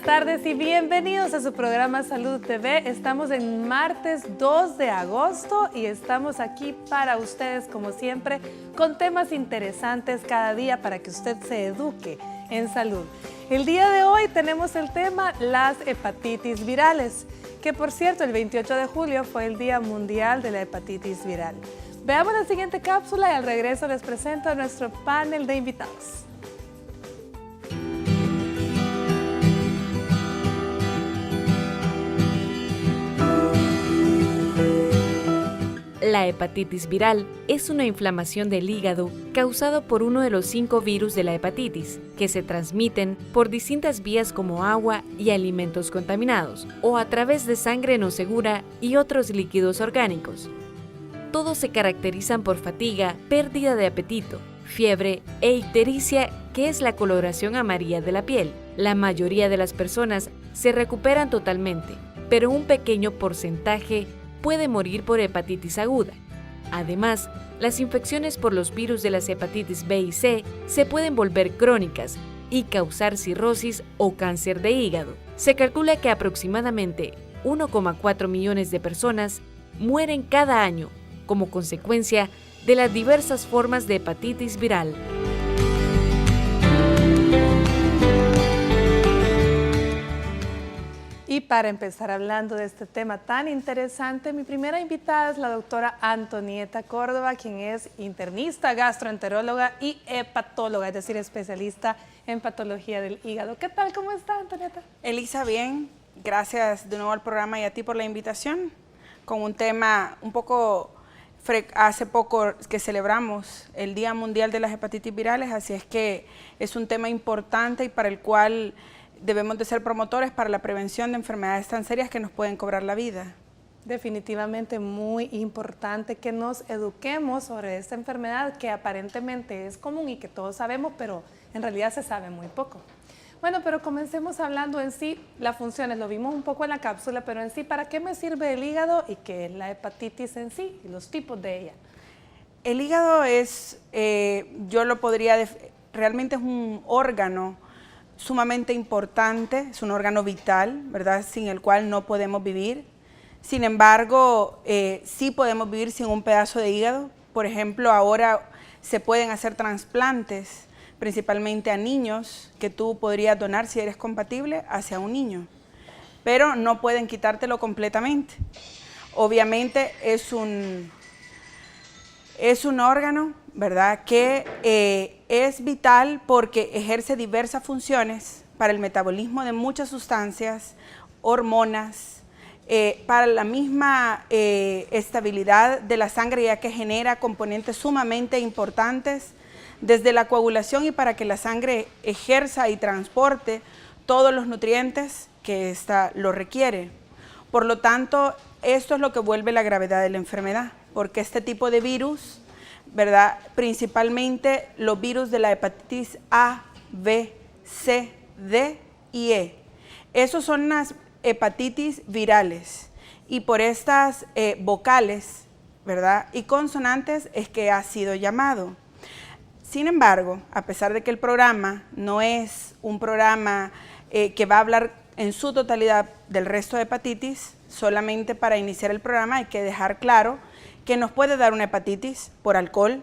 tardes y bienvenidos a su programa Salud TV. Estamos en martes 2 de agosto y estamos aquí para ustedes, como siempre, con temas interesantes cada día para que usted se eduque en salud. El día de hoy tenemos el tema las hepatitis virales, que por cierto el 28 de julio fue el Día Mundial de la Hepatitis Viral. Veamos la siguiente cápsula y al regreso les presento a nuestro panel de invitados. La hepatitis viral es una inflamación del hígado causada por uno de los 5 virus de la hepatitis, que se transmiten por distintas vías como agua y alimentos contaminados, o a través de sangre no segura y otros líquidos orgánicos. Todos se caracterizan por fatiga, pérdida de apetito, fiebre e ictericia, que es la coloración amarilla de la piel. La mayoría de las personas se recuperan totalmente, pero un pequeño porcentaje puede morir por hepatitis aguda. Además, las infecciones por los virus de las hepatitis B y C se pueden volver crónicas y causar cirrosis o cáncer de hígado. Se calcula que aproximadamente 1,4 millones de personas mueren cada año como consecuencia de las diversas formas de hepatitis viral. Y para empezar hablando de este tema tan interesante, mi primera invitada es la doctora Antonieta Córdoba, quien es internista, gastroenteróloga y hepatóloga, es decir, especialista en patología del hígado. ¿Qué tal? ¿Cómo está, Antonieta? Elisa, bien. Gracias de nuevo al programa y a ti por la invitación, con un tema un poco... Hace poco que celebramos el Día Mundial de las Hepatitis Virales, así es que es un tema importante y para el cual debemos de ser promotores para la prevención de enfermedades tan serias que nos pueden cobrar la vida. Definitivamente muy importante que nos eduquemos sobre esta enfermedad que aparentemente es común y que todos sabemos, pero en realidad se sabe muy poco. Bueno, pero comencemos hablando en sí las funciones, lo vimos un poco en la cápsula, pero en sí, ¿para qué me sirve el hígado y qué es la hepatitis en sí y los tipos de ella? El hígado es, yo lo podría, realmente es un órgano sumamente importante, es un órgano vital, ¿verdad?, sin el cual no podemos vivir. Sin embargo, sí podemos vivir sin un pedazo de hígado. Por ejemplo, ahora se pueden hacer trasplantes, principalmente a niños, que tú podrías donar si eres compatible hacia un niño, pero no pueden quitártelo completamente. Obviamente es un órgano, ¿verdad?, que es vital porque ejerce diversas funciones para el metabolismo de muchas sustancias, hormonas, para la misma estabilidad de la sangre, ya que genera componentes sumamente importantes desde la coagulación y para que la sangre ejerza y transporte todos los nutrientes que ésta lo requiere. Por lo tanto, esto es lo que vuelve la gravedad de la enfermedad, porque este tipo de virus, ¿verdad?, principalmente los virus de la hepatitis A, B, C, D y E, esos son las hepatitis virales y por estas vocales, ¿verdad?, y consonantes es que ha sido llamado. Sin embargo, a pesar de que el programa no es un programa que va a hablar en su totalidad del resto de hepatitis, solamente para iniciar el programa hay que dejar claro que nos puede dar una hepatitis por alcohol,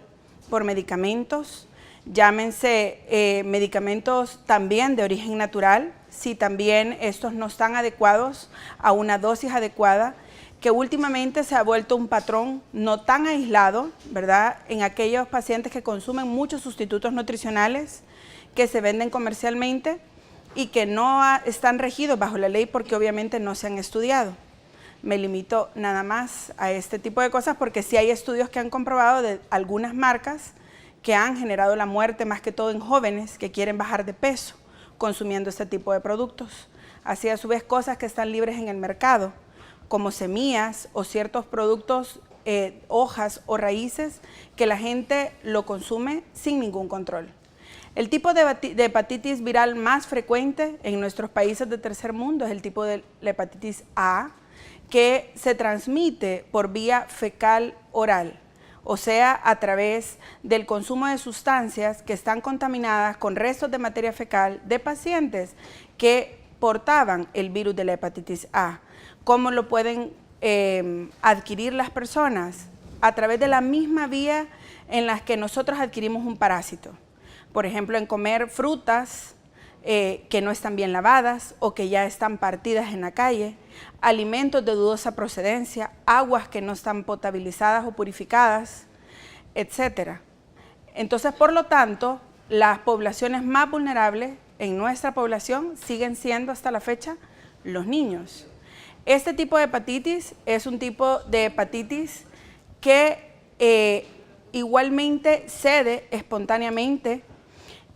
por medicamentos, llámense medicamentos también de origen natural, si también estos no están adecuados a una dosis adecuada, que últimamente se ha vuelto un patrón no tan aislado, ¿verdad?, en aquellos pacientes que consumen muchos sustitutos nutricionales que se venden comercialmente y que no están regidos bajo la ley porque obviamente no se han estudiado. Me limito nada más a este tipo de cosas porque sí hay estudios que han comprobado de algunas marcas que han generado la muerte más que todo en jóvenes que quieren bajar de peso consumiendo este tipo de productos. Así a su vez cosas que están libres en el mercado, como semillas o ciertos productos, hojas o raíces que la gente lo consume sin ningún control. El tipo de hepatitis viral más frecuente en nuestros países de tercer mundo es el tipo de la hepatitis A, que se transmite por vía fecal oral, o sea, a través del consumo de sustancias que están contaminadas con restos de materia fecal de pacientes que portaban el virus de la hepatitis A. ¿Cómo lo pueden adquirir las personas? A través de la misma vía en la que nosotros adquirimos un parásito. Por ejemplo, en comer frutas que no están bien lavadas o que ya están partidas en la calle, alimentos de dudosa procedencia, aguas que no están potabilizadas o purificadas, etc. Entonces, por lo tanto, las poblaciones más vulnerables en nuestra población siguen siendo hasta la fecha los niños. Este tipo de hepatitis es un tipo de hepatitis que igualmente cede espontáneamente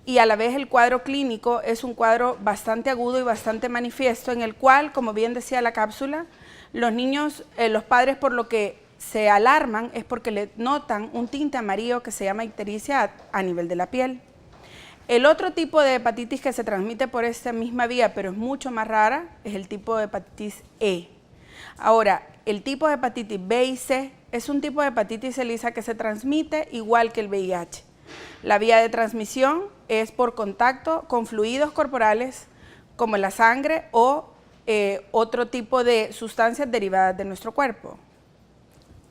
y a la vez el cuadro clínico es un cuadro bastante agudo y bastante manifiesto, en el cual, como bien decía la cápsula, los niños, los padres por lo que se alarman es porque le notan un tinte amarillo que se llama ictericia a nivel de la piel. El otro tipo de hepatitis que se transmite por esta misma vía, pero es mucho más rara, es el tipo de hepatitis E. Ahora, el tipo de hepatitis B y C es un tipo de hepatitis, Elisa, que se transmite igual que el VIH. La vía de transmisión es por contacto con fluidos corporales como la sangre o otro tipo de sustancias derivadas de nuestro cuerpo.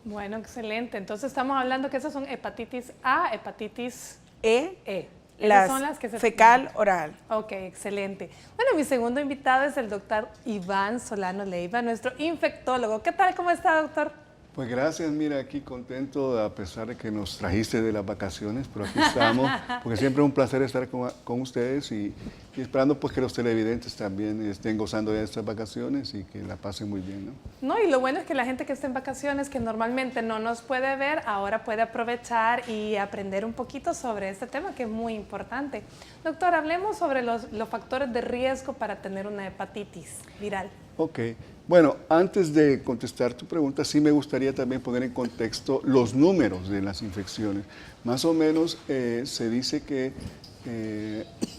Bueno, excelente. Entonces estamos hablando que esas son hepatitis A, hepatitis E. Esas son las que se fecal oral. Ok, excelente. Bueno, mi segundo invitado es el doctor Iván Solano Leiva, nuestro infectólogo. ¿Qué tal? ¿Cómo está, doctor? Pues gracias, mira, aquí contento a pesar de que nos trajiste de las vacaciones, pero aquí estamos, porque siempre es un placer estar con ustedes y esperando pues que los televidentes también estén gozando de estas vacaciones y que la pasen muy bien, ¿no? No, y lo bueno es que la gente que está en vacaciones, que normalmente no nos puede ver, ahora puede aprovechar y aprender un poquito sobre este tema que es muy importante. Doctor, hablemos sobre los factores de riesgo para tener una hepatitis viral. Ok. Bueno, antes de contestar tu pregunta, sí me gustaría también poner en contexto los números de las infecciones. Más o menos se dice que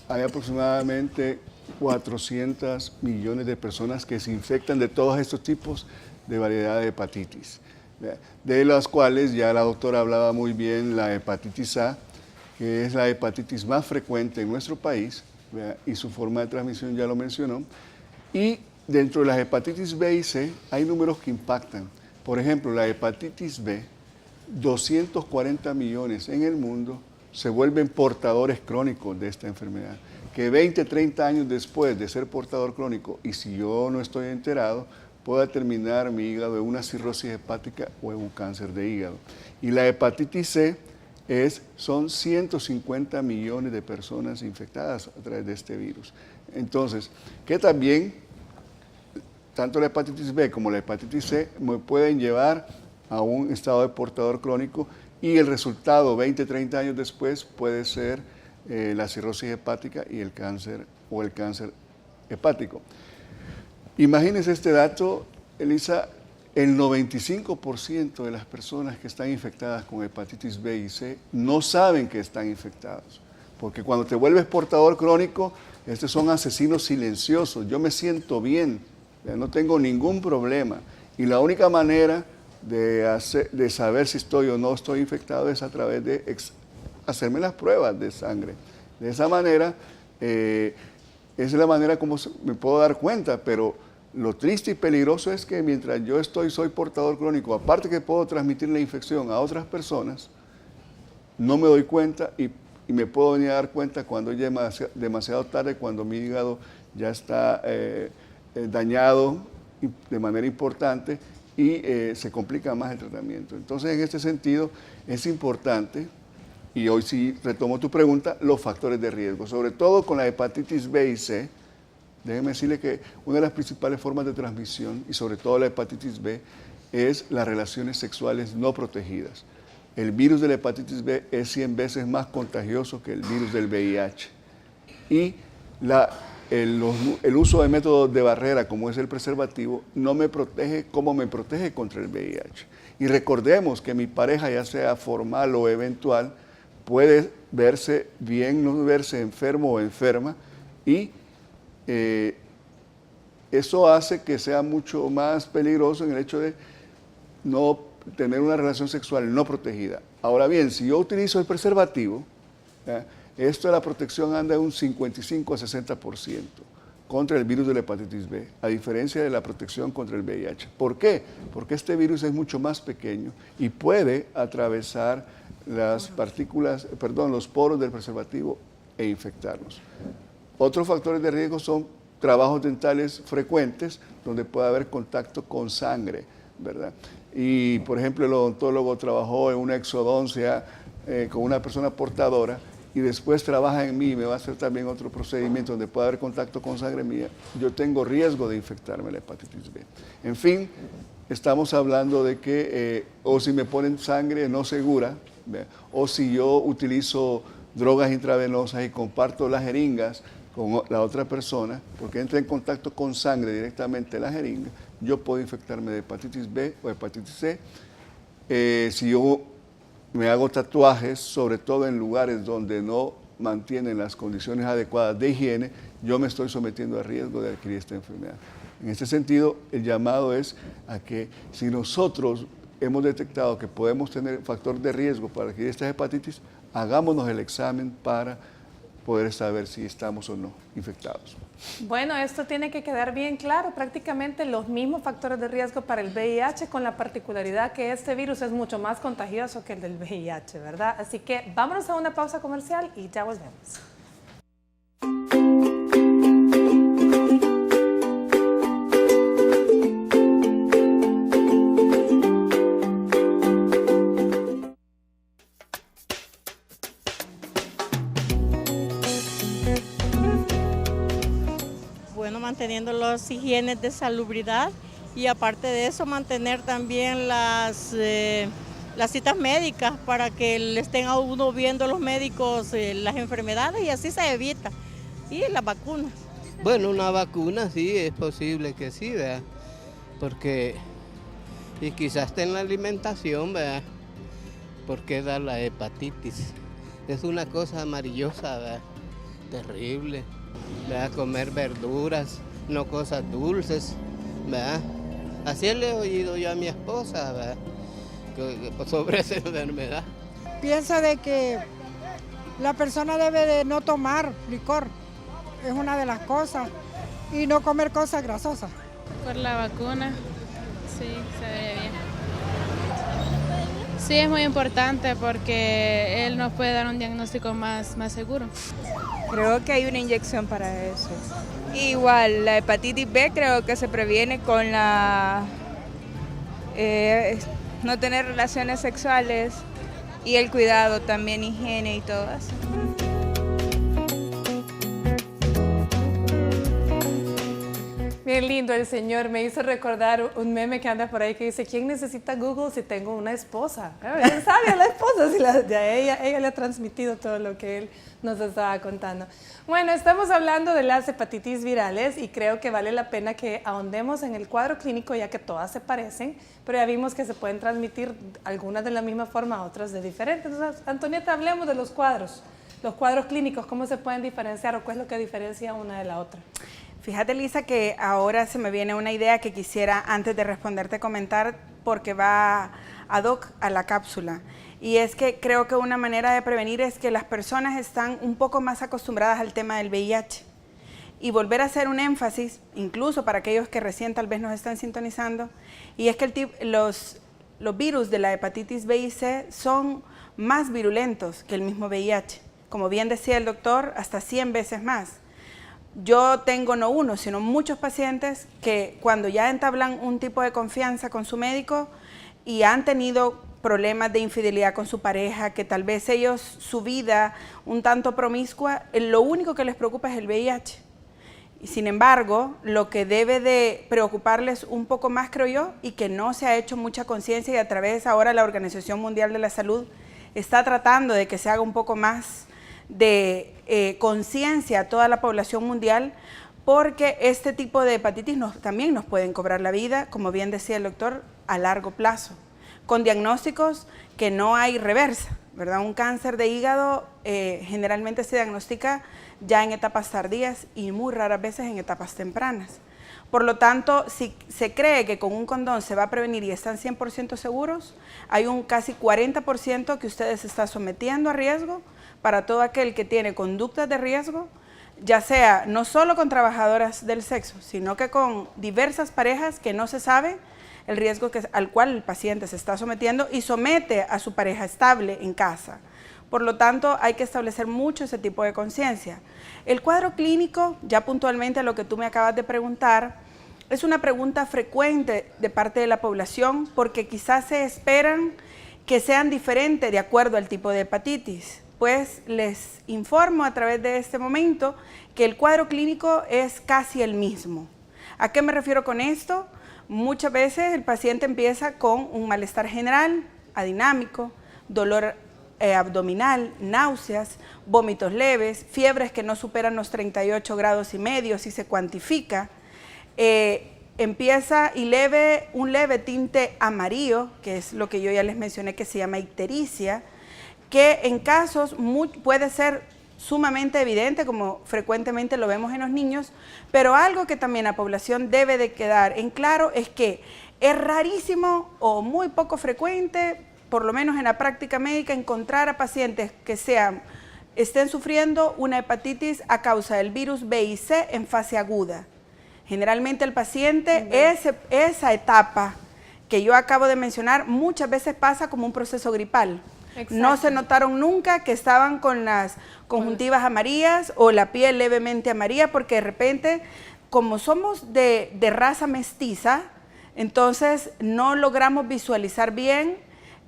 hay aproximadamente 400 millones de personas que se infectan de todos estos tipos de variedad de hepatitis, de las cuales ya la doctora hablaba muy bien, la hepatitis A, que es la hepatitis más frecuente en nuestro país, y su forma de transmisión ya lo mencionó, y dentro de las hepatitis B y C hay números que impactan. Por ejemplo, la hepatitis B, 240 millones en el mundo se vuelven portadores crónicos de esta enfermedad, que 20, 30 años después de ser portador crónico, y si yo no estoy enterado, pueda terminar mi hígado en una cirrosis hepática o en un cáncer de hígado. Y la hepatitis C son 150 millones de personas infectadas a través de este virus. Entonces, que también tanto la hepatitis B como la hepatitis C me pueden llevar a un estado de portador crónico y el resultado 20, 30 años después puede ser la cirrosis hepática y el cáncer o el cáncer hepático. Imagínense este dato, Elisa, el 95% de las personas que están infectadas con hepatitis B y C no saben que están infectados, porque cuando te vuelves portador crónico, estos son asesinos silenciosos. Yo me siento bien, no tengo ningún problema y la única manera de saber si estoy o no estoy infectado es a través de hacerme las pruebas de sangre. De esa manera, esa es la manera como me puedo dar cuenta, pero lo triste y peligroso es que mientras yo soy portador crónico, aparte que puedo transmitir la infección a otras personas, no me doy cuenta y me puedo venir a dar cuenta cuando ya es demasiado tarde, cuando mi hígado ya está dañado de manera importante y se complica más el tratamiento. Entonces, en este sentido, es importante, y hoy sí retomo tu pregunta, los factores de riesgo, sobre todo con la hepatitis B y C. Déjeme decirle que una de las principales formas de transmisión, y sobre todo la hepatitis B, es las relaciones sexuales no protegidas. El virus de la hepatitis B es 100 veces más contagioso que el virus del VIH. Y el uso de métodos de barrera, como es el preservativo, no me protege como me protege contra el VIH. Y recordemos que mi pareja, ya sea formal o eventual, puede verse bien, no verse enfermo o enferma, y eso hace que sea mucho más peligroso en el hecho de no tener una relación sexual no protegida. Ahora bien, si yo utilizo el preservativo, esto de la protección anda en un 55 a 60%. contra el virus de la hepatitis B, a diferencia de la protección contra el VIH. ¿Por qué? Porque este virus es mucho más pequeño y puede atravesar las partículas, perdón, los poros del preservativo e infectarnos. Otros factores de riesgo son trabajos dentales frecuentes, donde puede haber contacto con sangre, ¿verdad? Y, por ejemplo, el odontólogo trabajó en una exodoncia con una persona portadora y después trabaja en mí y me va a hacer también otro procedimiento donde puede haber contacto con sangre mía, yo tengo riesgo de infectarme la hepatitis B. En fin, estamos hablando de que, o si me ponen sangre no segura, ¿ve? O si yo utilizo drogas intravenosas y comparto las jeringas con la otra persona, porque entra en contacto con sangre directamente la jeringa, yo puedo infectarme de hepatitis B o hepatitis C. Si yo me hago tatuajes, sobre todo en lugares donde no mantienen las condiciones adecuadas de higiene, yo me estoy sometiendo a riesgo de adquirir esta enfermedad. En este sentido, el llamado es a que si nosotros hemos detectado que podemos tener factor de riesgo para adquirir esta hepatitis, hagámonos el examen para poder saber si estamos o no infectados. Bueno, esto tiene que quedar bien claro, prácticamente los mismos factores de riesgo para el VIH, con la particularidad que este virus es mucho más contagioso que el del VIH, ¿verdad? Así que vámonos a una pausa comercial y ya volvemos. Manteniendo las higienes de salubridad y aparte de eso mantener también las citas médicas para que le estén a uno viendo los médicos las enfermedades y así se evita. Y las vacunas. Bueno, una vacuna sí, es posible que sí, ¿verdad? Porque y quizás esté en la alimentación, ¿verdad? Porque da la hepatitis. Es una cosa amarillosa, ¿verdad? Terrible. ¿Verdad? Comer verduras, no cosas dulces, ¿verdad? Así le he oído yo a mi esposa, ¿verdad? Sobre esa enfermedad. Pienso de que la persona debe de no tomar licor, es una de las cosas, y no comer cosas grasosas. Por la vacuna, sí, se ve bien. Sí, es muy importante porque él nos puede dar un diagnóstico más seguro. Creo que hay una inyección para eso. Igual, la hepatitis B creo que se previene con la no tener relaciones sexuales y el cuidado también, higiene y todo eso. Bien lindo el señor, me hizo recordar un meme que anda por ahí que dice, ¿quién necesita Google si tengo una esposa? Él sabe a la esposa, si ella le ha transmitido todo lo que él nos estaba contando. Bueno, estamos hablando de las hepatitis virales y creo que vale la pena que ahondemos en el cuadro clínico, ya que todas se parecen, pero ya vimos que se pueden transmitir algunas de la misma forma, otras de diferentes. Entonces, Antonieta, hablemos de los cuadros clínicos, ¿cómo se pueden diferenciar o qué es lo que diferencia una de la otra? Fíjate, Lisa, que ahora se me viene una idea que quisiera antes de responderte comentar porque va ad hoc a la cápsula. Y es que creo que una manera de prevenir es que las personas están un poco más acostumbradas al tema del VIH. Y volver a hacer un énfasis, incluso para aquellos que recién tal vez nos están sintonizando, y es que los virus de la hepatitis B y C son más virulentos que el mismo VIH. Como bien decía el doctor, hasta 100 veces más. Yo tengo no uno, sino muchos pacientes que cuando ya entablan un tipo de confianza con su médico y han tenido problemas de infidelidad con su pareja, que tal vez ellos, su vida un tanto promiscua, lo único que les preocupa es el VIH. Y sin embargo, lo que debe de preocuparles un poco más, creo yo, y que no se ha hecho mucha conciencia y a través ahora la Organización Mundial de la Salud está tratando de que se haga un poco más de conciencia a toda la población mundial, porque este tipo de hepatitis también nos pueden cobrar la vida, como bien decía el doctor, a largo plazo, con diagnósticos que no hay reversa, ¿verdad? Un cáncer de hígado generalmente se diagnostica ya en etapas tardías y muy raras veces en etapas tempranas. Por lo tanto, si se cree que con un condón se va a prevenir y están 100% seguros, hay un casi 40% que ustedes se está sometiendo a riesgo para todo aquel que tiene conductas de riesgo ya sea no solo con trabajadoras del sexo, sino que con diversas parejas que no se sabe el riesgo al cual el paciente se está sometiendo y somete a su pareja estable en casa. Por lo tanto, hay que establecer mucho ese tipo de conciencia. El cuadro clínico, ya puntualmente a lo que tú me acabas de preguntar, es una pregunta frecuente de parte de la población porque quizás se esperan que sean diferentes de acuerdo al tipo de hepatitis. Pues les informo a través de este momento que el cuadro clínico es casi el mismo. ¿A qué me refiero con esto? Muchas veces el paciente empieza con un malestar general, adinámico, dolor abdominal, náuseas, vómitos leves, fiebres que no superan los 38 grados y medio si se cuantifica. Empieza un leve tinte amarillo, que es lo que yo ya les mencioné que se llama ictericia, que en casos puede ser sumamente evidente, como frecuentemente lo vemos en los niños, pero algo que también la población debe de quedar en claro es que es rarísimo o muy poco frecuente, por lo menos en la práctica médica, encontrar a pacientes que estén sufriendo una hepatitis a causa del virus B y C en fase aguda. Generalmente el paciente, esa etapa que yo acabo de mencionar, muchas veces pasa como un proceso gripal. Exacto. No se notaron nunca que estaban con las conjuntivas amarillas o la piel levemente amarilla, porque de repente, como somos de raza mestiza, entonces no logramos visualizar bien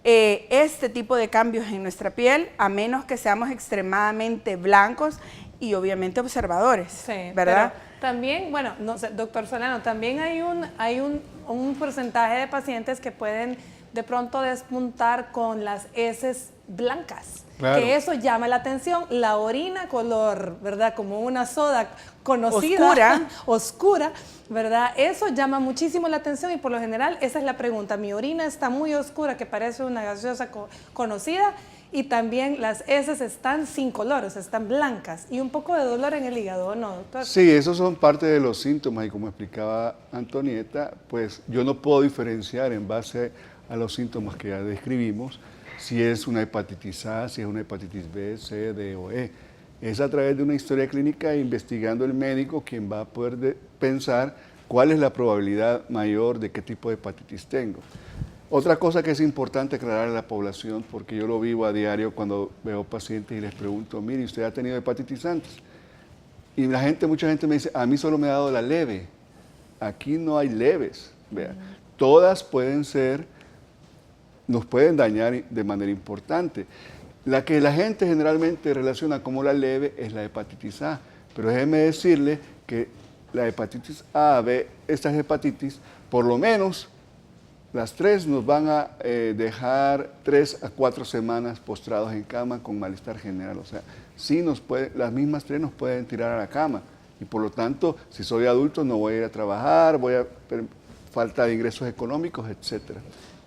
este tipo de cambios en nuestra piel, a menos que seamos extremadamente blancos y obviamente observadores, sí, ¿verdad? También, bueno, no sé, doctor Solano, también hay un porcentaje de pacientes que pueden de pronto despuntar con las heces blancas, claro, que eso llama la atención, la orina color, ¿verdad? Como una soda conocida, oscura, ¿verdad? Eso llama muchísimo la atención y por lo general esa es la pregunta, mi orina está muy oscura que parece una gaseosa conocida y también las heces están sin color, o sea, están blancas y un poco de dolor en el hígado, ¿no, doctor? Sí, esos son parte de los síntomas y como explicaba Antonieta, pues yo no puedo diferenciar en base a los síntomas que ya describimos, si es una hepatitis A, si es una hepatitis B, C, D o E. Es a través de una historia clínica investigando el médico quien va a poder pensar cuál es la probabilidad mayor de qué tipo de hepatitis tengo. Otra cosa que es importante aclarar a la población, porque yo lo vivo a diario cuando veo pacientes y les pregunto, mire, ¿usted ha tenido hepatitis antes? Y mucha gente me dice, a mí solo me ha dado la leve. Aquí no hay leves, vea. Todas nos pueden dañar de manera importante. La que la gente generalmente relaciona como la leve es la hepatitis A, pero déjeme decirle que la hepatitis A, B, estas hepatitis, por lo menos las tres nos van a dejar 3 a 4 semanas postrados en cama con malestar general, o sea, sí las mismas 3 nos pueden tirar a la cama y por lo tanto, si soy adulto no voy a ir a trabajar, falta de ingresos económicos, etcétera.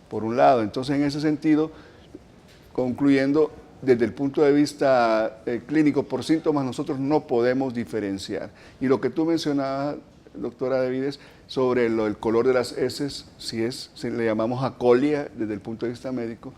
Por un lado, entonces en ese sentido, concluyendo, desde el punto de vista clínico, por síntomas nosotros no podemos diferenciar. Y lo que tú mencionabas, doctora Davides, sobre el color de las heces, si le llamamos acolia desde el punto de vista médico,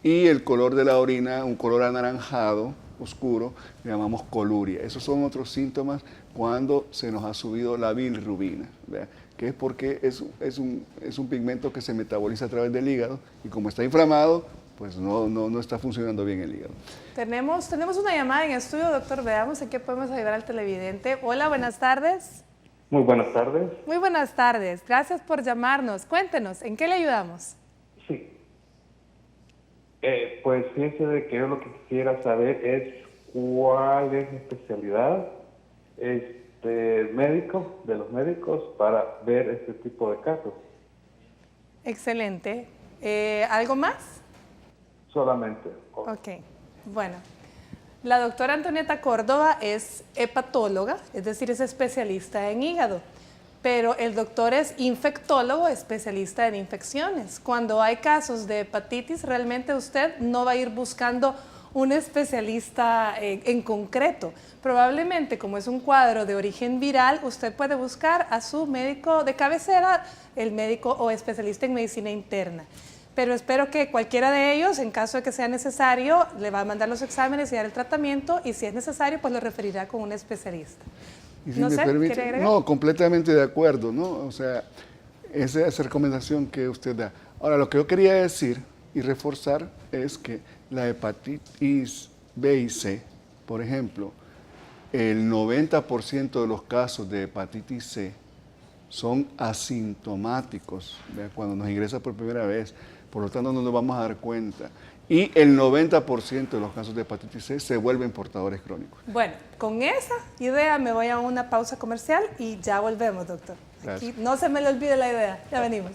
y el color de la orina, un color anaranjado, oscuro, le llamamos coluria. Esos son otros síntomas cuando se nos ha subido la bilirrubina, ¿verdad? Que es porque es un pigmento que se metaboliza a través del hígado y como está inflamado, pues no está funcionando bien el hígado. Tenemos una llamada en estudio, doctor, veamos en qué podemos ayudar al televidente. Hola, buenas tardes. Muy buenas tardes. Muy buenas tardes, gracias por llamarnos. Cuéntenos, ¿en qué le ayudamos? Sí. Pues fíjense de que yo lo que quisiera saber es cuál es la especialidad de los médicos para ver este tipo de casos. Excelente. ¿Algo más? Solamente. Ok, bueno. La doctora Antonieta Córdoba es hepatóloga, es decir, es especialista en hígado, pero el doctor es infectólogo, especialista en infecciones. Cuando hay casos de hepatitis, realmente usted no va a ir buscando un especialista en concreto. Probablemente, como es un cuadro de origen viral, usted puede buscar a su médico de cabecera, el médico o especialista en medicina interna. pero espero que cualquiera de ellos, en caso de que sea necesario, le va a mandar los exámenes y dar el tratamiento, y si es necesario, pues lo referirá con un especialista. Y si No me sé, permite, ¿quiere agregar? no, completamente de acuerdo, ¿no? O sea, esa es la recomendación que usted da. Ahora, lo que yo quería decir y reforzar es que la hepatitis B y C, por ejemplo, el 90% de los casos de hepatitis C son asintomáticos, ¿verdad? Cuando nos ingresa por primera vez, por lo tanto no nos vamos a dar cuenta. Y el 90% de los casos de hepatitis C se vuelven portadores crónicos. Bueno, con esa idea me voy a una pausa comercial y ya volvemos, doctor. Gracias. Aquí no se me le olvide la idea, ya venimos.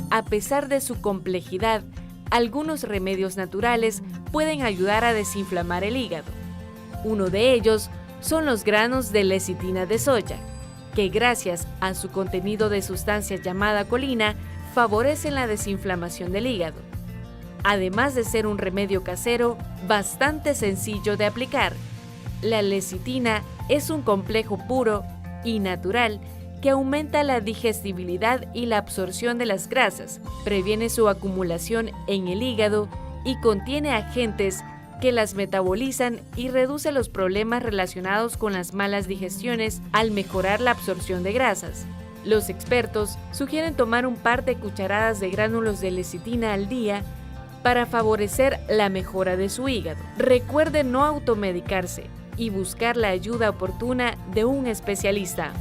A pesar de su complejidad, algunos remedios naturales pueden ayudar a desinflamar el hígado. Uno de ellos son los granos de lecitina de soya, que gracias a su contenido de sustancia llamada colina, favorecen la desinflamación del hígado. Además de ser un remedio casero bastante sencillo de aplicar, la lecitina es un complejo puro y natural que aumenta la digestibilidad y la absorción de las grasas, previene su acumulación en el hígado y contiene agentes que las metabolizan y reduce los problemas relacionados con las malas digestiones al mejorar la absorción de grasas. Los expertos sugieren tomar un par de cucharadas de gránulos de lecitina al día para favorecer la mejora de su hígado. Recuerde no automedicarse y buscar la ayuda oportuna de un especialista.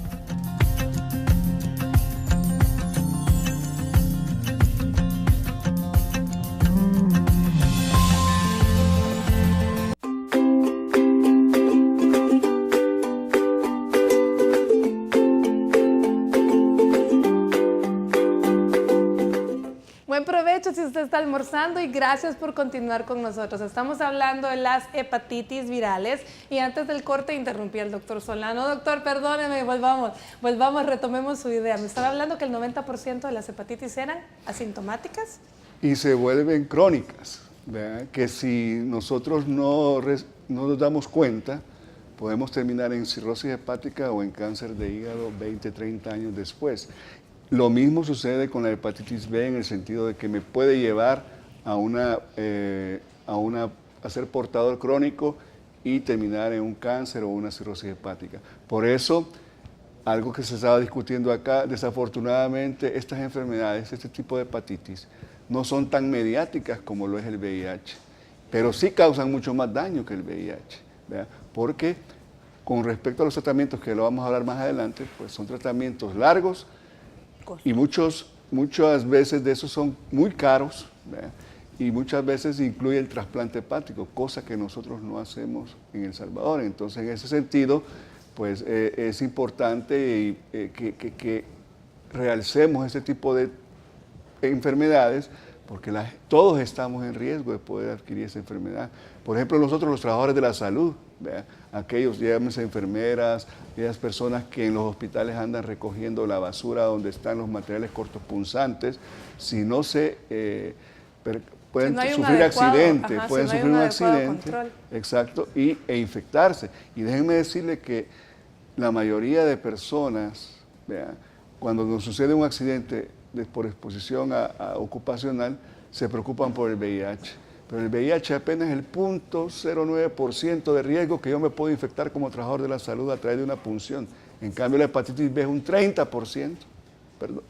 Buen provecho si usted está almorzando y gracias por continuar con nosotros. Estamos hablando de las hepatitis virales y antes del corte interrumpí al doctor Solano. Doctor, perdóneme, volvamos, retomemos su idea. Me estaba hablando que el 90% de las hepatitis eran asintomáticas. Y se vuelven crónicas, ¿verdad? Que si nosotros no nos damos cuenta, podemos terminar en cirrosis hepática o en cáncer de hígado 20, 30 años después. Lo mismo sucede con la hepatitis B en el sentido de que me puede llevar a ser portador crónico y terminar en un cáncer o una cirrosis hepática. Por eso, algo que se estaba discutiendo acá, desafortunadamente estas enfermedades, este tipo de hepatitis, no son tan mediáticas como lo es el VIH, pero sí causan mucho más daño que el VIH, ¿verdad? Porque con respecto a los tratamientos, que lo vamos a hablar más adelante, pues son tratamientos largos, y muchas veces de esos son muy caros, ¿verdad? Y muchas veces incluye el trasplante hepático, cosa que nosotros no hacemos en El Salvador. Entonces, en ese sentido, pues es importante que realcemos este tipo de enfermedades, porque todos estamos en riesgo de poder adquirir esa enfermedad. Por ejemplo, nosotros los trabajadores de la salud, ¿verdad? Aquellos, llámense enfermeras, aquellas personas que en los hospitales andan recogiendo la basura donde están los materiales cortopunzantes, si no se pueden Si no hay un sufrir adecuado, accidente, ajá, pueden si no hay sufrir un un adecuado accidente, control. exacto, e infectarse. Y déjenme decirle que la mayoría de personas, ¿verdad? Cuando nos sucede un accidente por exposición ocupacional, se preocupan por el VIH. Pero el VIH apenas es el 0.09% de riesgo que yo me puedo infectar como trabajador de la salud a través de una punción. En cambio, la hepatitis B es un 30%, perdón,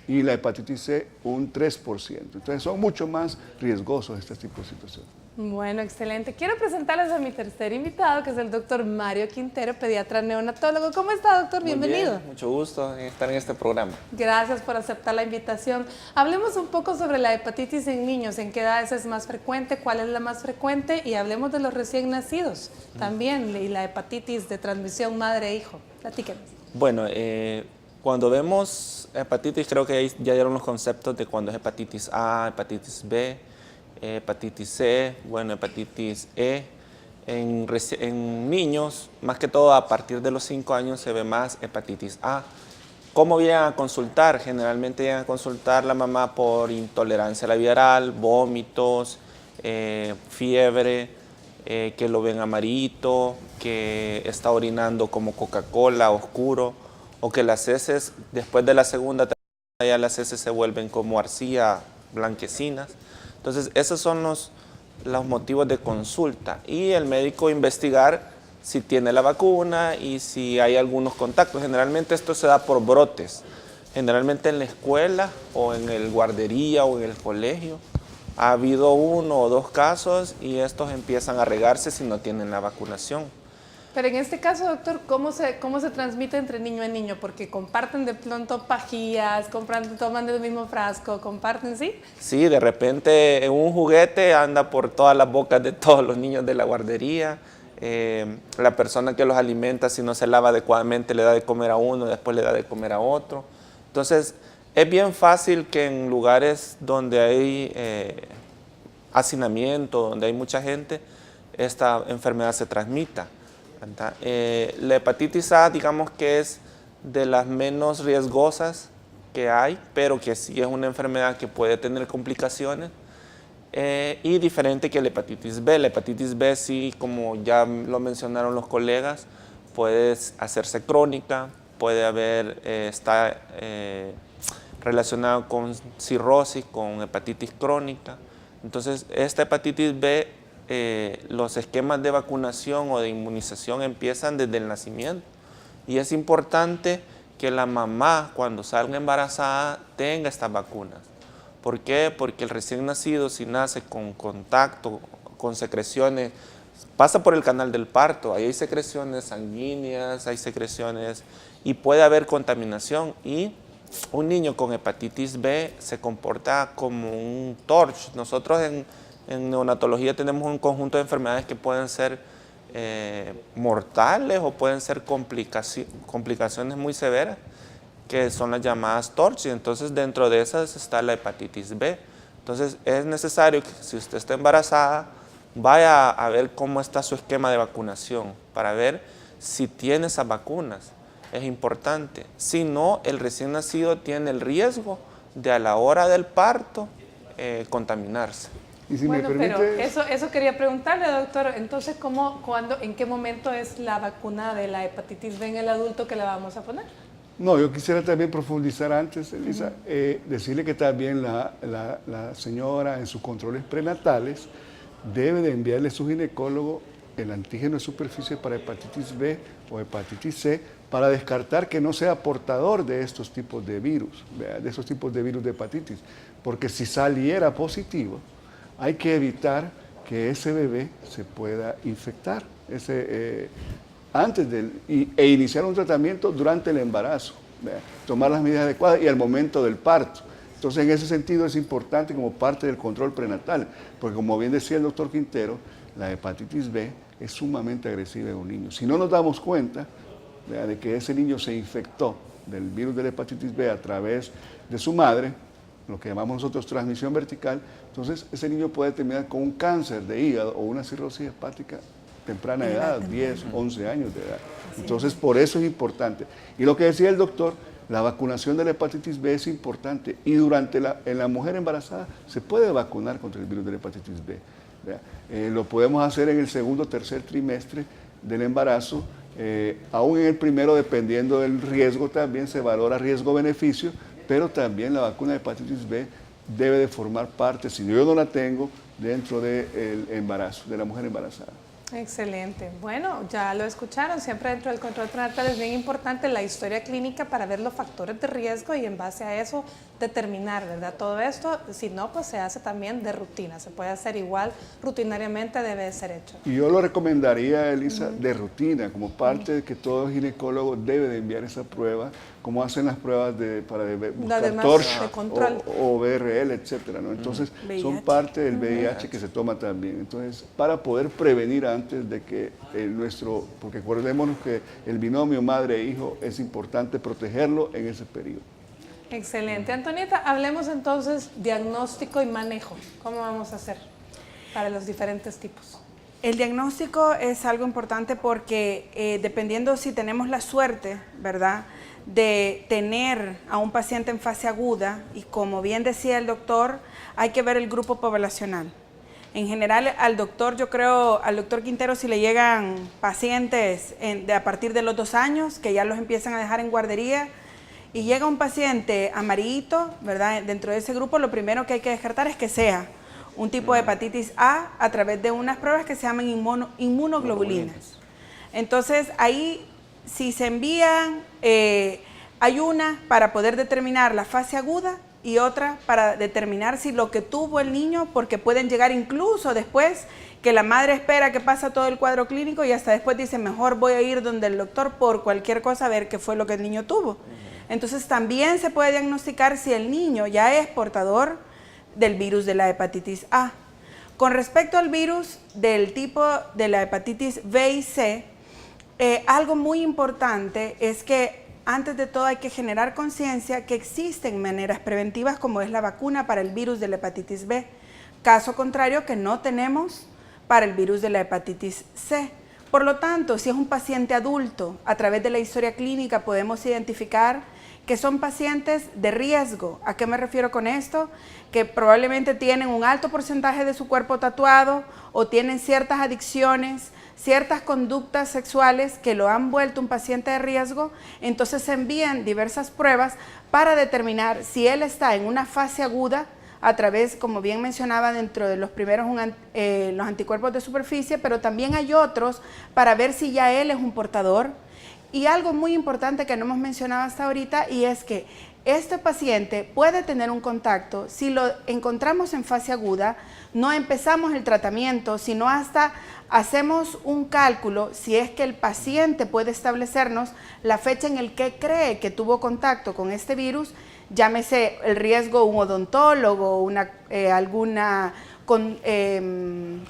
y la hepatitis C un 3%. Entonces, son mucho más riesgosos este tipo de situaciones. Bueno, excelente. Quiero presentarles a mi tercer invitado, que es el doctor Mario Quintero, pediatra neonatólogo. ¿Cómo está, doctor? Bienvenido. Muy bien, mucho gusto en estar en este programa. Gracias por aceptar la invitación. Hablemos un poco sobre la hepatitis en niños. ¿En qué edades es más frecuente? ¿Cuál es la más frecuente? Y hablemos de los recién nacidos también, y la hepatitis de transmisión madre-hijo. Platíquenos. Bueno, cuando vemos hepatitis, creo que ya dieron los conceptos de cuando es hepatitis A, hepatitis B, hepatitis C, bueno, hepatitis E. En niños, más que todo a partir de los 5 años se ve más hepatitis A. ¿Cómo vienen a consultar? Generalmente vienen a consultar la mamá por intolerancia a la vía oral, vómitos, fiebre, que lo ven amarito, que está orinando como Coca-Cola oscuro, o que las heces, después de la segunda, ya las heces se vuelven como arcilla blanquecinas. Entonces, esos son los motivos de consulta. Y el médico investigar si tiene la vacuna y si hay algunos contactos. Generalmente esto se da por brotes. Generalmente en la escuela o en el guardería o en el colegio ha habido 1 o 2 casos y estos empiezan a regarse si no tienen la vacunación. Pero en este caso, doctor, ¿cómo se transmite entre niño a niño? Porque comparten de pronto pajillas, toman del mismo frasco, comparten, ¿sí? Sí, de repente un juguete anda por todas las bocas de todos los niños de la guardería. La persona que los alimenta, si no se lava adecuadamente, le da de comer a uno, después le da de comer a otro. Entonces, es bien fácil que en lugares donde hay hacinamiento, donde hay mucha gente, esta enfermedad se transmita. La hepatitis A, digamos que es de las menos riesgosas que hay, pero que sí es una enfermedad que puede tener complicaciones y diferente que la hepatitis B. La hepatitis B sí, como ya lo mencionaron los colegas, puede hacerse crónica, puede está relacionado con cirrosis, con hepatitis crónica. Entonces, esta hepatitis B, los esquemas de vacunación o de inmunización empiezan desde el nacimiento y es importante que la mamá cuando salga embarazada tenga estas vacunas. ¿Por qué? Porque el recién nacido, si nace con contacto, con secreciones, pasa por el canal del parto, ahí hay secreciones sanguíneas, hay secreciones y puede haber contaminación y un niño con hepatitis B se comporta como un TORCH. Nosotros en neonatología tenemos un conjunto de enfermedades que pueden ser mortales o pueden ser complicaciones muy severas, que son las llamadas TORCH, y entonces dentro de esas está la hepatitis B. Entonces es necesario que si usted está embarazada, vaya a ver cómo está su esquema de vacunación, para ver si tiene esas vacunas. Es importante. Si no, el recién nacido tiene el riesgo de a la hora del parto contaminarse. Y si bueno, me permite... pero eso quería preguntarle, doctor. Entonces, en qué momento es la vacuna de la hepatitis B en el adulto que la vamos a poner? No, yo quisiera también profundizar antes, Elisa, decirle que también la señora en sus controles prenatales debe de enviarle a su ginecólogo el antígeno de superficie para hepatitis B o hepatitis C para descartar que no sea portador de estos tipos de virus, de esos tipos de virus de hepatitis. Porque si saliera positivo, hay que evitar que ese bebé se pueda infectar e iniciar un tratamiento durante el embarazo, tomar las medidas adecuadas y al momento del parto. Entonces, en ese sentido es importante como parte del control prenatal, porque como bien decía el doctor Quintero, la hepatitis B es sumamente agresiva en un niño. Si no nos damos cuenta de que ese niño se infectó del virus de la hepatitis B a través de su madre, lo que llamamos nosotros transmisión vertical, entonces ese niño puede terminar con un cáncer de hígado o una cirrosis hepática temprana edad, 10, 11 años de edad. Entonces, por eso es importante. Y lo que decía el doctor, la vacunación de la hepatitis B es importante y en la mujer embarazada se puede vacunar contra el virus de la hepatitis B. Lo podemos hacer en el segundo o tercer trimestre del embarazo, aún en el primero, dependiendo del riesgo, también se valora riesgo-beneficio, pero también la vacuna de hepatitis B debe de formar parte, si yo no la tengo, dentro del embarazo, de la mujer embarazada. Excelente. Bueno, ya lo escucharon, siempre dentro del control prenatal es bien importante la historia clínica para ver los factores de riesgo y en base a eso determinar, ¿verdad? Todo esto, si no, pues se hace también de rutina, se puede hacer igual, rutinariamente debe de ser hecho. Y yo lo recomendaría, Elisa, de rutina, como parte de que todo ginecólogo debe de enviar esa prueba, como hacen las pruebas para buscar TORCH o BRL, etcétera, ¿no? Entonces, son parte del VIH que se toma también. Entonces, para poder prevenir antes de que porque acordémonos que el binomio madre-hijo es importante protegerlo en ese periodo. Excelente. Antonieta, hablemos entonces diagnóstico y manejo. ¿Cómo vamos a hacer para los diferentes tipos? El diagnóstico es algo importante porque dependiendo si tenemos la suerte, ¿verdad?, de tener a un paciente en fase aguda, y como bien decía el doctor, hay que ver el grupo poblacional. En general, al doctor Quintero, si le llegan pacientes a partir de los 2 años, que ya los empiezan a dejar en guardería, y llega un paciente amarillito, ¿verdad? Dentro de ese grupo, lo primero que hay que descartar es que sea un tipo de hepatitis A través de unas pruebas que se llaman inmunoglobulinas. Entonces, ahí, si se envían, hay una para poder determinar la fase aguda y otra para determinar si lo que tuvo el niño, porque pueden llegar incluso después que la madre espera que pasa todo el cuadro clínico y hasta después dice, mejor voy a ir donde el doctor por cualquier cosa a ver qué fue lo que el niño tuvo. Entonces también se puede diagnosticar si el niño ya es portador del virus de la hepatitis A. Con respecto al virus del tipo de la hepatitis B y C, algo muy importante es que antes de todo hay que generar conciencia que existen maneras preventivas como es la vacuna para el virus de la hepatitis B. Caso contrario que no tenemos para el virus de la hepatitis C. Por lo tanto, si es un paciente adulto, a través de la historia clínica podemos identificar que son pacientes de riesgo. ¿A qué me refiero con esto? Que probablemente tienen un alto porcentaje de su cuerpo tatuado o tienen ciertas adicciones, ciertas conductas sexuales que lo han vuelto un paciente de riesgo. Entonces se envían diversas pruebas para determinar si él está en una fase aguda a través, como bien mencionaba, dentro de los primeros los anticuerpos de superficie, pero también hay otros para ver si ya él es un portador. Y algo muy importante que no hemos mencionado hasta ahorita, y es que este paciente puede tener un contacto, si lo encontramos en fase aguda, no empezamos el tratamiento, sino hasta hacemos un cálculo, si es que el paciente puede establecernos la fecha en el que cree que tuvo contacto con este virus, llámese el riesgo un odontólogo,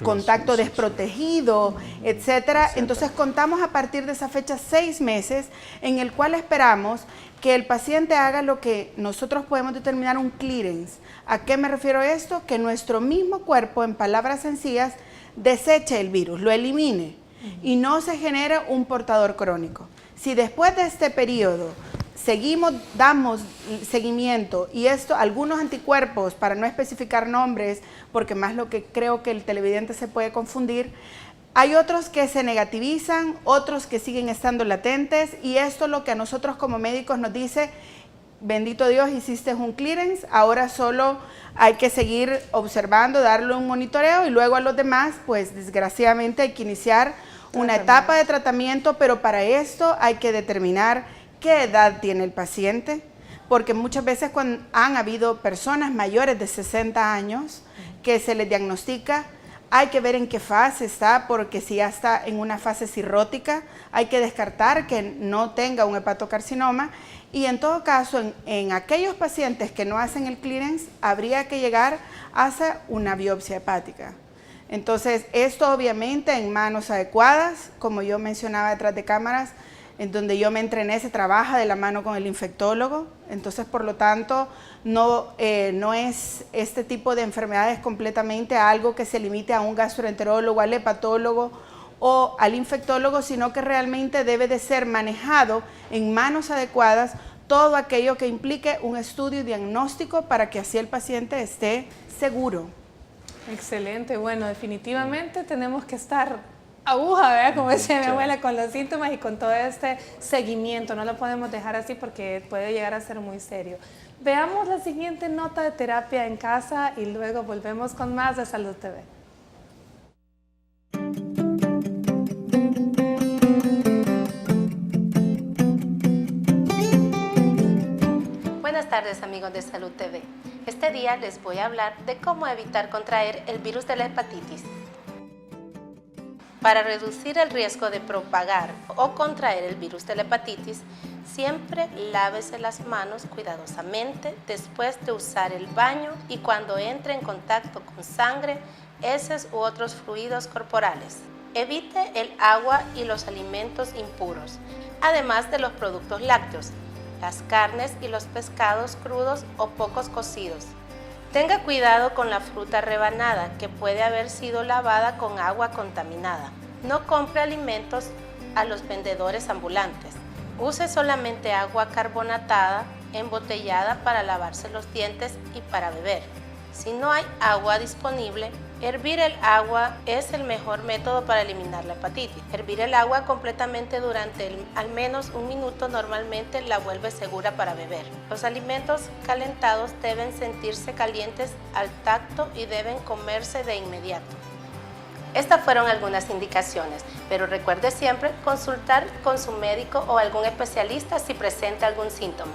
contacto desprotegido, etcétera. Entonces contamos a partir de esa fecha 6 meses en el cual esperamos que el paciente haga lo que nosotros podemos determinar un clearance. ¿A qué me refiero a esto? Que nuestro mismo cuerpo, en palabras sencillas, deseche el virus, lo elimine y no se genere un portador crónico. Si después de este periodo damos seguimiento y algunos anticuerpos, para no especificar nombres, porque más lo que creo que el televidente se puede confundir, hay otros que se negativizan, otros que siguen estando latentes, y esto lo que a nosotros como médicos nos dice, bendito Dios, hiciste un clearance, ahora solo hay que seguir observando, darle un monitoreo, y luego a los demás, pues desgraciadamente hay que iniciar una etapa de tratamiento, pero para esto hay que determinar qué edad tiene el paciente, porque muchas veces cuando han habido personas mayores de 60 años que se les diagnostica, hay que ver en qué fase está, porque si ya está en una fase cirrótica, hay que descartar que no tenga un hepatocarcinoma, y en todo caso, en aquellos pacientes que no hacen el clearance, habría que llegar hacia una biopsia hepática. Entonces, esto obviamente en manos adecuadas, como yo mencionaba detrás de cámaras, en donde yo me entrené, se trabaja de la mano con el infectólogo. Entonces, por lo tanto, no es este tipo de enfermedades completamente algo que se limite a un gastroenterólogo, al hepatólogo o al infectólogo, sino que realmente debe de ser manejado en manos adecuadas todo aquello que implique un estudio y diagnóstico para que así el paciente esté seguro. Excelente, bueno, definitivamente tenemos que estar aguja, ¿verdad? Como decía mi abuela, con los síntomas y con todo este seguimiento. No lo podemos dejar así porque puede llegar a ser muy serio. Veamos la siguiente nota de terapia en casa y luego volvemos con más de Salud TV. Buenas tardes, amigos de Salud TV. Este día les voy a hablar de cómo evitar contraer el virus de la hepatitis. Para reducir el riesgo de propagar o contraer el virus de la hepatitis, siempre lávese las manos cuidadosamente después de usar el baño y cuando entre en contacto con sangre, heces u otros fluidos corporales. Evite el agua y los alimentos impuros, además de los productos lácteos, las carnes y los pescados crudos o pocos cocidos. Tenga cuidado con la fruta rebanada, que puede haber sido lavada con agua contaminada. No compre alimentos a los vendedores ambulantes. Use solamente agua carbonatada, embotellada para lavarse los dientes y para beber. Si no hay agua disponible, Hervir el agua es el mejor método para eliminar la hepatitis. Hervir el agua completamente durante al menos 1 minuto normalmente la vuelve segura para beber. Los alimentos calentados deben sentirse calientes al tacto y deben comerse de inmediato. Estas fueron algunas indicaciones, pero recuerde siempre consultar con su médico o algún especialista si presenta algún síntoma.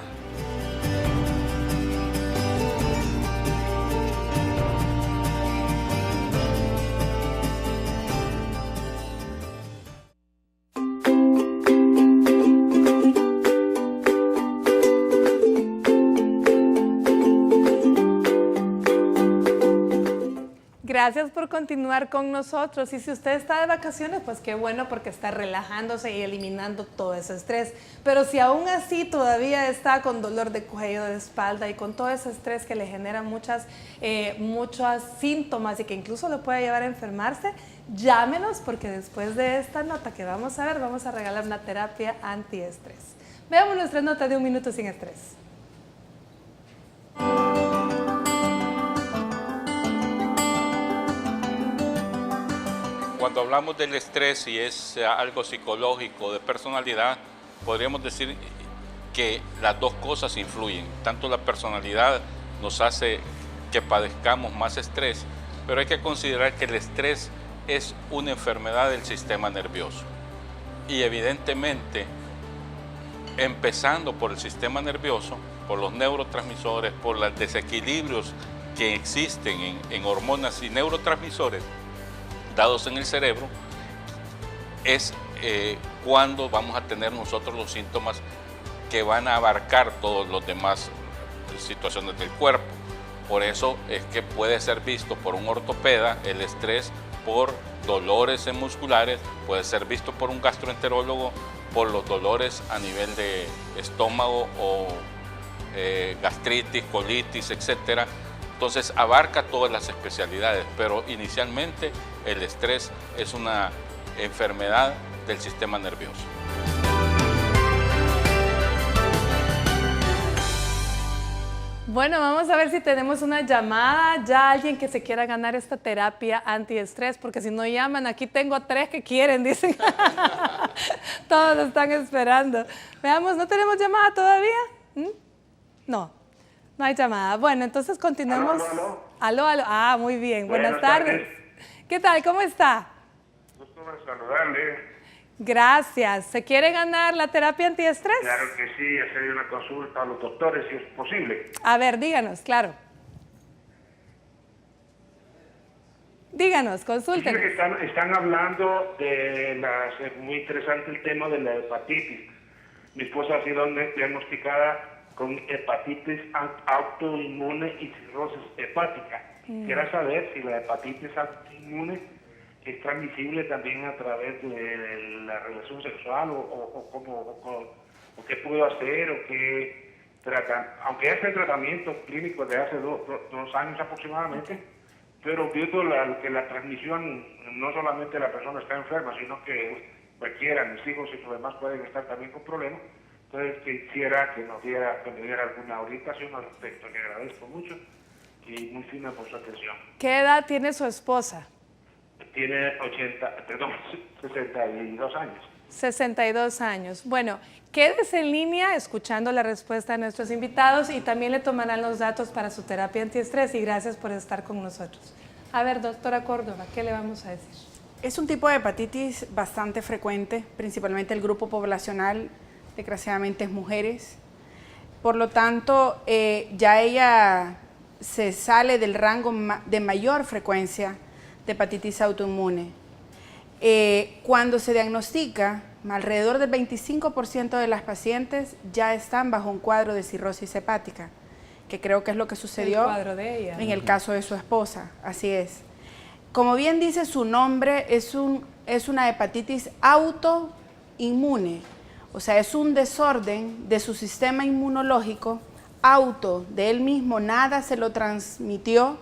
Gracias por continuar con nosotros. Y si usted está de vacaciones, pues qué bueno, porque está relajándose y eliminando todo ese estrés. Pero si aún así todavía está con dolor de cuello, de espalda y con todo ese estrés que le genera muchos síntomas y que incluso lo puede llevar a enfermarse, llámenos, porque después de esta nota que vamos a ver, vamos a regalar una terapia antiestrés. Veamos nuestra nota de 1 minuto sin estrés. Cuando hablamos del estrés y es algo psicológico, de personalidad, podríamos decir que las dos cosas influyen. Tanto la personalidad nos hace que padezcamos más estrés, pero hay que considerar que el estrés es una enfermedad del sistema nervioso. Y evidentemente, empezando por el sistema nervioso, por los neurotransmisores, por los desequilibrios que existen en hormonas y neurotransmisores, dados en el cerebro, es cuando vamos a tener nosotros los síntomas que van a abarcar todas las demás situaciones del cuerpo. Por eso es que puede ser visto por un ortopeda el estrés por dolores musculares, puede ser visto por un gastroenterólogo por los dolores a nivel de estómago o gastritis, colitis, etcétera. Entonces abarca todas las especialidades, pero inicialmente el estrés es una enfermedad del sistema nervioso. Bueno, vamos a ver si tenemos una llamada, ya alguien que se quiera ganar esta terapia antiestrés, porque si no llaman, aquí tengo 3 que quieren, dicen. Todos están esperando. Veamos, ¿no tenemos llamada todavía? No. No hay llamada. Bueno, entonces continuemos. Aló. Ah, muy bien. Buenas tardes. ¿Qué tal? ¿Cómo está? Gusto de saludarle. Gracias. ¿Se quiere ganar la terapia antiestrés? Claro que sí, hacer una consulta a los doctores si es posible. A ver, díganos, claro. Díganos, consúltenos. Están hablando es muy interesante el tema de la hepatitis. Mi esposa ha sido diagnosticada con hepatitis autoinmune y cirrosis hepática. Quisiera saber si la hepatitis autoinmune es transmisible también a través de la relación sexual o qué puedo hacer o qué aunque es el tratamiento clínico de hace 2 años aproximadamente, pero viendo que la transmisión no solamente la persona está enferma, sino que cualquiera, mis hijos y los demás pueden estar también con problemas. Entonces quisiera que me diera alguna orientación al respecto. Le agradezco mucho y muy fina por su atención. ¿Qué edad tiene su esposa? Tiene 62 años. 62 años. Bueno, quédese en línea escuchando la respuesta de nuestros invitados y también le tomarán los datos para su terapia antiestrés y gracias por estar con nosotros. A ver, doctora Córdoba, ¿qué le vamos a decir? Es un tipo de hepatitis bastante frecuente, principalmente el grupo poblacional, desgraciadamente es mujeres. Por lo tanto, ya ella se sale del rango de mayor frecuencia de hepatitis autoinmune. Cuando se diagnostica, alrededor del 25% de las pacientes ya están bajo un cuadro de cirrosis hepática, que creo que es lo que sucedió en el caso de su esposa. Así es. Como bien dice su nombre, es una hepatitis autoinmune. O sea, es un desorden de su sistema inmunológico, de él mismo, nada se lo transmitió.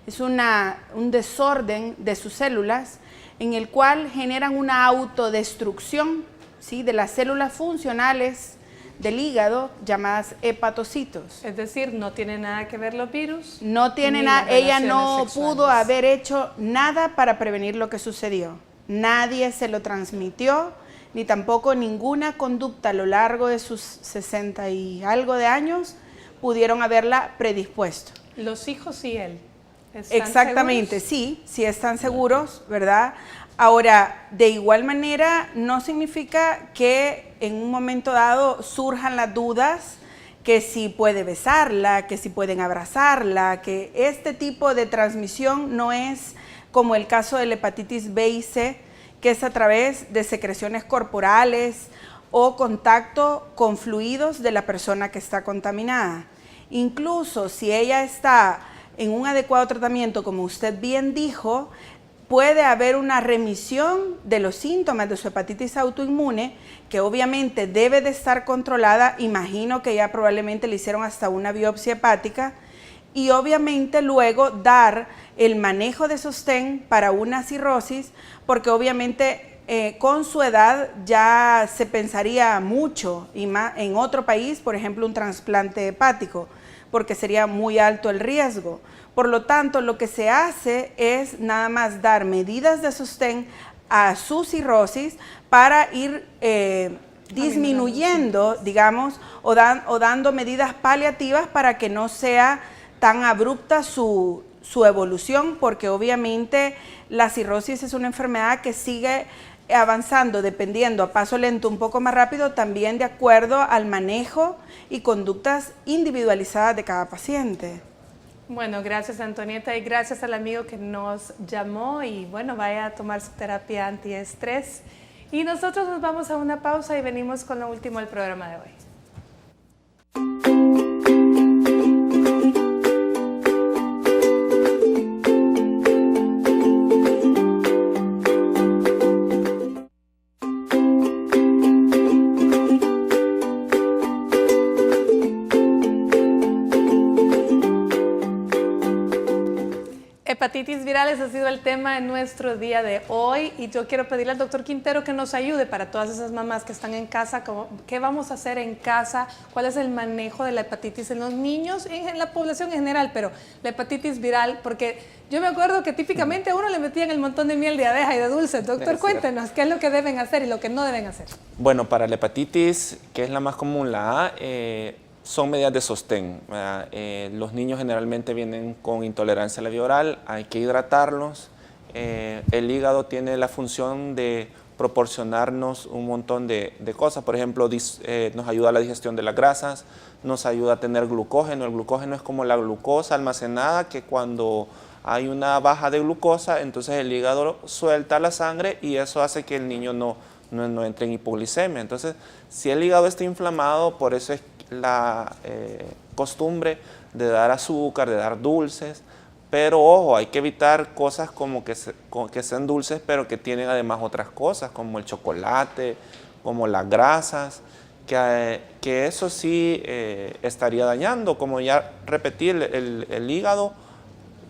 Es un desorden de sus células en el cual generan una autodestrucción, ¿sí?, de las células funcionales del hígado llamadas hepatocitos. Es decir, no tiene nada que ver los virus. No tiene nada, ella no pudo haber hecho nada para prevenir lo que sucedió. Nadie se lo transmitió, ni tampoco ninguna conducta a lo largo de sus 60 y algo de años pudieron haberla predispuesto. Los hijos y él. ¿Están Exactamente, seguros? sí están seguros, ¿verdad? Ahora, de igual manera, no significa que en un momento dado surjan las dudas que si puede besarla, que si pueden abrazarla, que este tipo de transmisión no es como el caso de la hepatitis B y C, que es a través de secreciones corporales o contacto con fluidos de la persona que está contaminada. Incluso si ella está en un adecuado tratamiento, como usted bien dijo, puede haber una remisión de los síntomas de su hepatitis autoinmune, que obviamente debe de estar controlada. Imagino que ya probablemente le hicieron hasta una biopsia hepática, y obviamente luego dar el manejo de sostén para una cirrosis, porque obviamente con su edad ya se pensaría mucho, y más en otro país, por ejemplo, un trasplante hepático, porque sería muy alto el riesgo. Por lo tanto, lo que se hace es nada más dar medidas de sostén a su cirrosis para ir disminuyendo, digamos, o dando medidas paliativas para que no sea tan abrupta su evolución, porque obviamente la cirrosis es una enfermedad que sigue avanzando, dependiendo a paso lento, un poco más rápido, también de acuerdo al manejo y conductas individualizadas de cada paciente. Bueno, gracias Antonieta y gracias al amigo que nos llamó, y bueno, vaya a tomar su terapia antiestrés. Y nosotros nos vamos a una pausa y venimos con lo último del programa de hoy. Hepatitis virales ha sido el tema en nuestro día de hoy, y yo quiero pedirle al doctor Quintero que nos ayude para todas esas mamás que están en casa. ¿Qué vamos a hacer en casa? ¿Cuál es el manejo de la hepatitis en los niños y en la población en general? Pero la hepatitis viral, porque yo me acuerdo que típicamente a uno le metían el montón de miel de abeja y de dulces. Doctor, cuéntenos, ¿qué es lo que deben hacer y lo que no deben hacer? Bueno, para la hepatitis, que es la más común, la A, son medidas de sostén. Los niños generalmente vienen con intolerancia a la vía oral, hay que hidratarlos. El hígado tiene la función de proporcionarnos un montón de cosas. Por ejemplo, nos ayuda a la digestión de las grasas, nos ayuda a tener glucógeno. El glucógeno es como la glucosa almacenada, que cuando hay una baja de glucosa, entonces el hígado suelta la sangre y eso hace que el niño no entre en hipoglicemia. Entonces, si el hígado está inflamado, por eso es la costumbre de dar azúcar, de dar dulces, pero ojo, hay que evitar cosas como que sean dulces, pero que tienen además otras cosas, como el chocolate, como las grasas, que eso sí estaría dañando. Como ya repetí, el hígado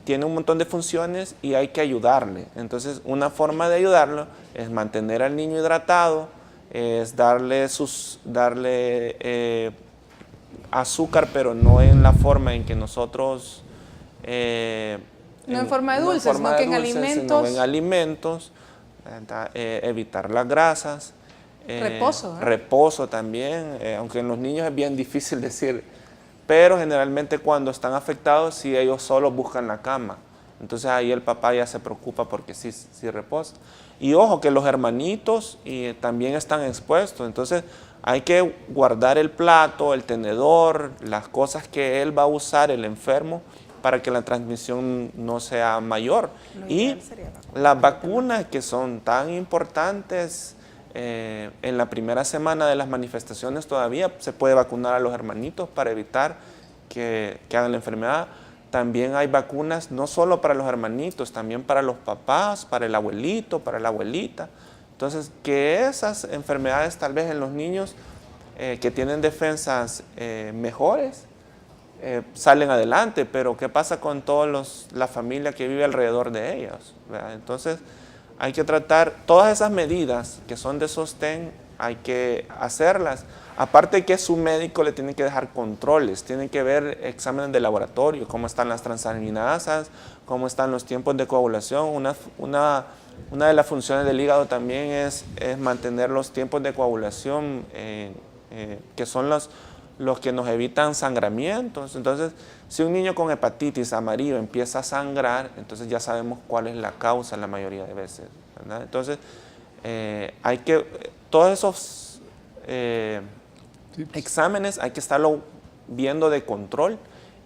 tiene un montón de funciones y hay que ayudarle. Entonces, una forma de ayudarlo es mantener al niño hidratado, es darle azúcar, pero no en la forma en que nosotros... no en forma de dulces, sino que en alimentos. Sino en alimentos, evitar las grasas. Reposo. Reposo también, aunque en los niños es bien difícil decir, pero generalmente cuando están afectados, sí, ellos solo buscan la cama. Entonces ahí el papá ya se preocupa porque sí reposa. Y ojo, que los hermanitos también están expuestos, entonces hay que guardar el plato, el tenedor, las cosas que él va a usar, el enfermo, para que la transmisión no sea mayor. Y las vacunas, que son tan importantes, en la primera semana de las manifestaciones todavía se puede vacunar a los hermanitos para evitar que hagan la enfermedad. También hay vacunas no solo para los hermanitos, también para los papás, para el abuelito, para la abuelita. Entonces, que esas enfermedades tal vez en los niños que tienen defensas mejores salen adelante, pero ¿qué pasa con toda la familia que vive alrededor de ellos? ¿Verdad? Entonces, hay que tratar todas esas medidas que son de sostén, hay que hacerlas. Aparte que su médico le tiene que dejar controles, tiene que ver exámenes de laboratorio, cómo están las transaminasas, cómo están los tiempos de coagulación. Una de las funciones del hígado también es mantener los tiempos de coagulación, que son los que nos evitan sangramientos. Entonces, si un niño con hepatitis amarillo empieza a sangrar, entonces ya sabemos cuál es la causa la mayoría de veces, ¿verdad? Entonces, todos esos exámenes hay que estarlo viendo de control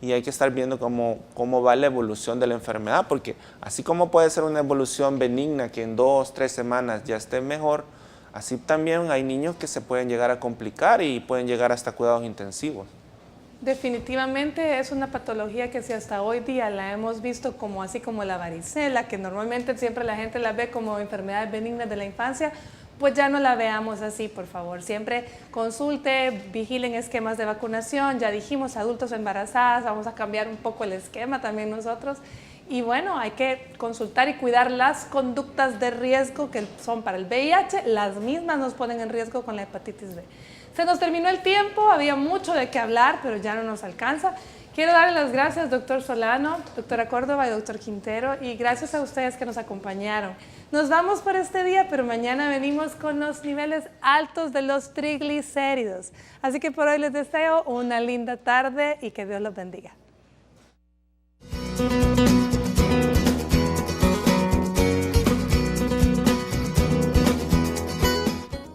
y hay que estar viendo cómo va la evolución de la enfermedad, porque así como puede ser una evolución benigna que en 2, 3 semanas ya esté mejor, así también hay niños que se pueden llegar a complicar y pueden llegar hasta cuidados intensivos. Definitivamente es una patología que si hasta hoy día la hemos visto así como la varicela, que normalmente siempre la gente la ve como enfermedades benignas de la infancia, pues ya no la veamos así, por favor. Siempre consulte, vigilen esquemas de vacunación. Ya dijimos, adultos embarazadas, vamos a cambiar un poco el esquema también nosotros. Y bueno, hay que consultar y cuidar las conductas de riesgo que son para el VIH. Las mismas nos ponen en riesgo con la hepatitis B. Se nos terminó el tiempo, había mucho de qué hablar, pero ya no nos alcanza. Quiero darle las gracias, doctor Solano, doctora Córdoba y doctor Quintero, y gracias a ustedes que nos acompañaron. Nos vamos por este día, pero mañana venimos con los niveles altos de los triglicéridos. Así que por hoy les deseo una linda tarde y que Dios los bendiga.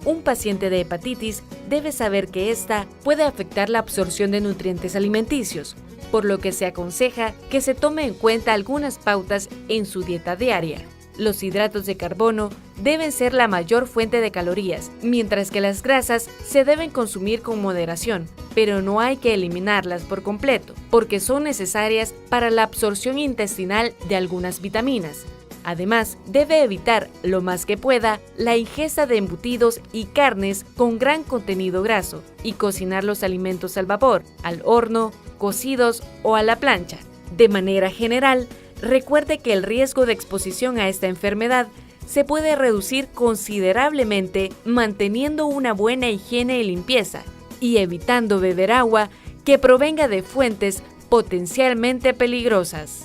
Un paciente de hepatitis debe saber que esta puede afectar la absorción de nutrientes alimenticios, por lo que se aconseja que se tome en cuenta algunas pautas en su dieta diaria. Los hidratos de carbono deben ser la mayor fuente de calorías, mientras que las grasas se deben consumir con moderación, pero no hay que eliminarlas por completo, porque son necesarias para la absorción intestinal de algunas vitaminas. Además, debe evitar lo más que pueda la ingesta de embutidos y carnes con gran contenido graso y cocinar los alimentos al vapor, al horno, cocidos o a la plancha. De manera general, recuerde que el riesgo de exposición a esta enfermedad se puede reducir considerablemente manteniendo una buena higiene y limpieza y evitando beber agua que provenga de fuentes potencialmente peligrosas.